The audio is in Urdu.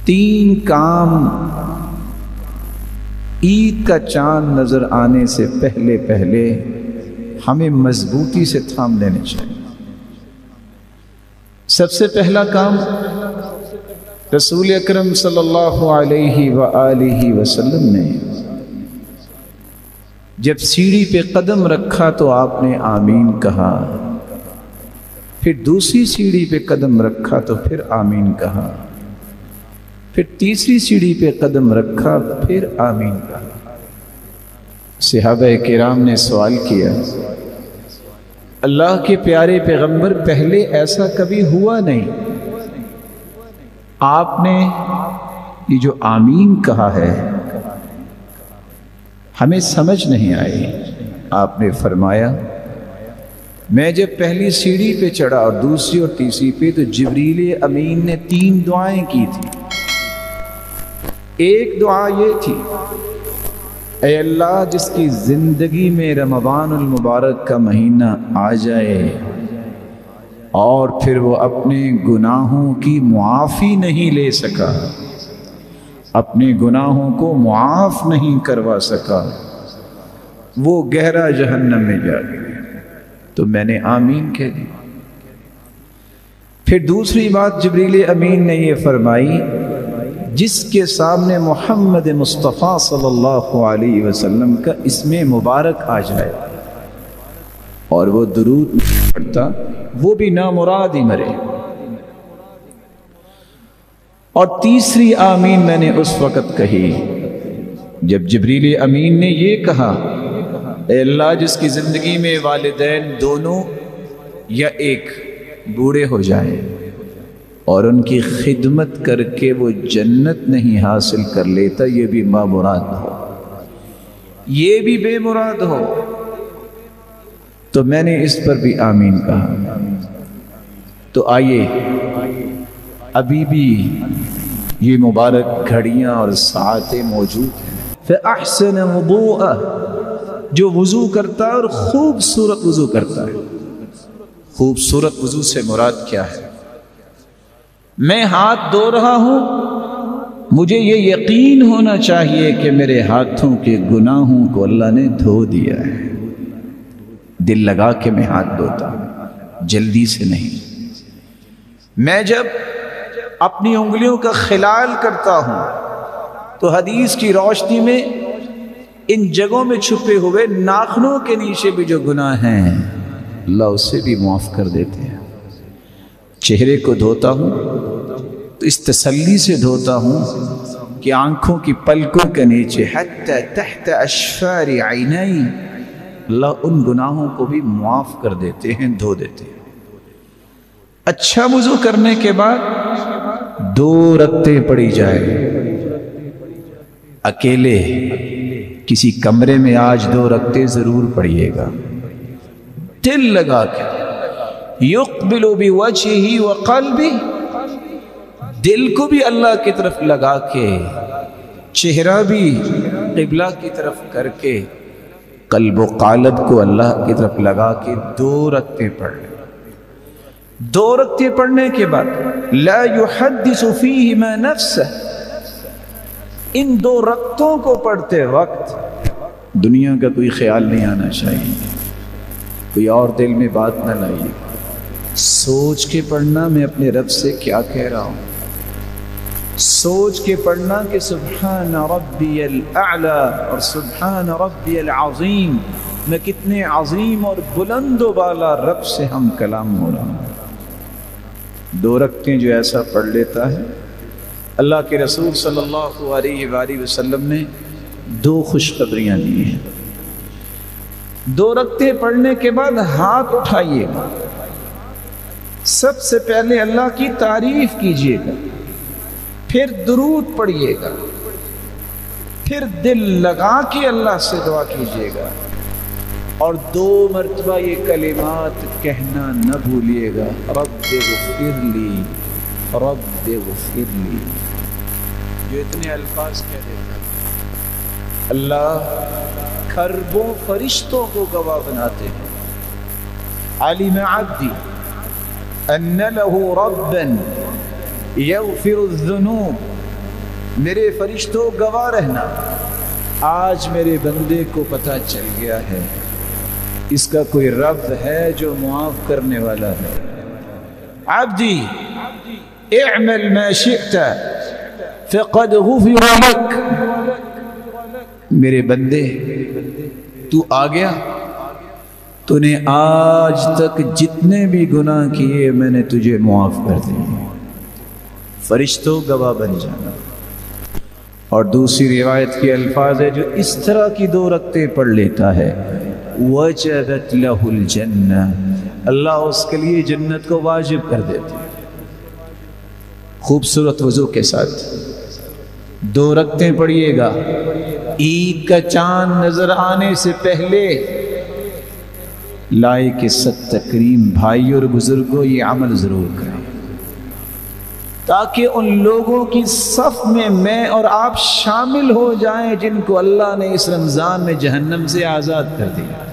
تین کام عید کا چاند نظر آنے سے پہلے پہلے ہمیں مضبوطی سے تھام لینے چاہیے۔ سب سے پہلا کام، رسول اکرم صلی اللہ علیہ وآلہ وسلم نے جب سیڑھی پہ قدم رکھا تو آپ نے آمین کہا، پھر دوسری سیڑھی پہ قدم رکھا تو پھر آمین کہا، پھر تیسری سیڑھی پہ قدم رکھا پھر آمین کہا۔ صحابہ کرام نے سوال کیا، اللہ کے پیارے پیغمبر پہلے ایسا کبھی ہوا نہیں، آپ نے یہ جو آمین کہا ہے ہمیں سمجھ نہیں آئی۔ آپ نے فرمایا، میں جب پہلی سیڑھی پہ چڑھا اور دوسری اور تیسری پہ تو جبریل امین نے 3 دعائیں کی تھی۔ ایک دعا یہ تھی، اے اللہ جس کی زندگی میں رمضان المبارک کا مہینہ آ جائے اور پھر وہ اپنے گناہوں کی معافی نہیں لے سکا، اپنے گناہوں کو معاف نہیں کروا سکا، وہ گہرا جہنم میں جا گیا، تو میں نے آمین کہہ دی۔ پھر دوسری بات جبریل امین نے یہ فرمائی، جس کے سامنے محمد مصطفیٰ صلی اللہ علیہ وسلم کا اسم مبارک آ جائے اور وہ درود پڑھتا، وہ بھی نامراد ہی مرے۔ اور تیسری آمین میں نے اس وقت کہی جب جبریل امین نے یہ کہا، اے اللہ جس کی زندگی میں والدین دونوں یا ایک بوڑھے ہو جائیں اور ان کی خدمت کر کے وہ جنت نہیں حاصل کر لیتا، یہ بھی مراد ہو، یہ بھی بے مراد ہو، تو میں نے اس پر بھی آمین کہا۔ تو آئیے ابھی بھی یہ مبارک گھڑیاں اور ساعتیں موجود ہیں۔ فَأَحْسَنَ وُضُوءَهُ، جو وضو کرتا ہے اور خوبصورت وضو کرتا ہے۔ خوبصورت وضو سے مراد کیا ہے؟ میں ہاتھ دھو رہا ہوں، مجھے یہ یقین ہونا چاہیے کہ میرے ہاتھوں کے گناہوں کو اللہ نے دھو دیا ہے۔ دل لگا کے میں ہاتھ دھوتا ہوں، جلدی سے نہیں۔ میں جب اپنی انگلیوں کا خلال کرتا ہوں تو حدیث کی روشنی میں ان جگہوں میں چھپے ہوئے ناخنوں کے نیچے بھی جو گناہ ہیں اللہ اسے بھی معاف کر دیتے ہیں۔ چہرے کو دھوتا ہوں تو اس تسلی سے دھوتا ہوں کہ آنکھوں کی پلکوں کے نیچے حتی تحت اشفار عینی اللہ ان گناہوں کو بھی معاف کر دیتے ہیں، دھو دیتے ہیں۔ اچھا وضو کرنے کے بعد 2 رکعتیں پڑھی جائے، اکیلے کسی کمرے میں آج 2 رکعتیں ضرور پڑھیے گا، دل لگا کے، یقبل بوجہہ وقلبہ، دل کو بھی اللہ کی طرف لگا کے، چہرہ بھی قبلہ کی طرف کر کے، قلب و قالب کو اللہ کی طرف لگا کے 2 رکعتیں پڑھ لیں۔ 2 رکعتیں پڑھنے کے بعد لا یحدث فیہما نفسہ، ان 2 رکعتوں کو پڑھتے وقت دنیا کا کوئی خیال نہیں آنا چاہیے، کوئی اور دل میں بات نہ لائیے، سوچ کے پڑھنا میں اپنے رب سے کیا کہہ رہا ہوں، سوچ کے پڑھنا کہ سبحان ربی الاعلی اور سبحان ربی العظیم، میں کتنے عظیم اور بلند و بالا رب سے ہم کلام ہو رہا ہوں۔ 2 رکعتیں جو ایسا پڑھ لیتا ہے، اللہ کے رسول صلی اللہ علیہ وآلہ وسلم نے 2 خوشخبریاں دی ہیں۔ 2 رکعتیں پڑھنے کے بعد ہاتھ اٹھائیے گا، سب سے پہلے اللہ کی تعریف کیجئے گا، پھر درود پڑھیے گا، پھر دل لگا کے اللہ سے دعا کیجئے گا، اور 2 مرتبہ یہ کلمات کہنا نہ بھولیے گا، رب اغفر لی، رب اغفر لی، جو اتنے الفاظ کہہ دیتا ہے اللہ کھربوں فرشتوں کو گواہ بناتے ہیں علم عبدی ان لہ ربا یغفر الذنوب، میرے فرشتوں گواہ رہنا، آج میرے بندے کو پتہ چل گیا ہے اس کا کوئی رب ہے جو معاف کرنے والا ہے۔ عبدی اعمل ما شئت فقد غفر لک، میرے بندے تو آ گیا، تو نے آج تک جتنے بھی گناہ کیے میں نے تجھے معاف کر دیے، فرشتوں گواہ بن جانا۔ اور دوسری روایت کے الفاظ ہے جو اس طرح کی 2 رکعتیں پڑھ لیتا ہے وجبت لہ الجنہ، اللہ اس کے لیے جنت کو واجب کر دیتے۔ خوبصورت وضو کے ساتھ 2 رکعتیں پڑھیے گا، عید کا چاند نظر آنے سے پہلے لائق ست تکریم بھائی اور بزرگوں یہ عمل ضرور کریں، تاکہ ان لوگوں کی صف میں اور آپ شامل ہو جائیں جن کو اللہ نے اس رمضان میں جہنم سے آزاد کر دیا۔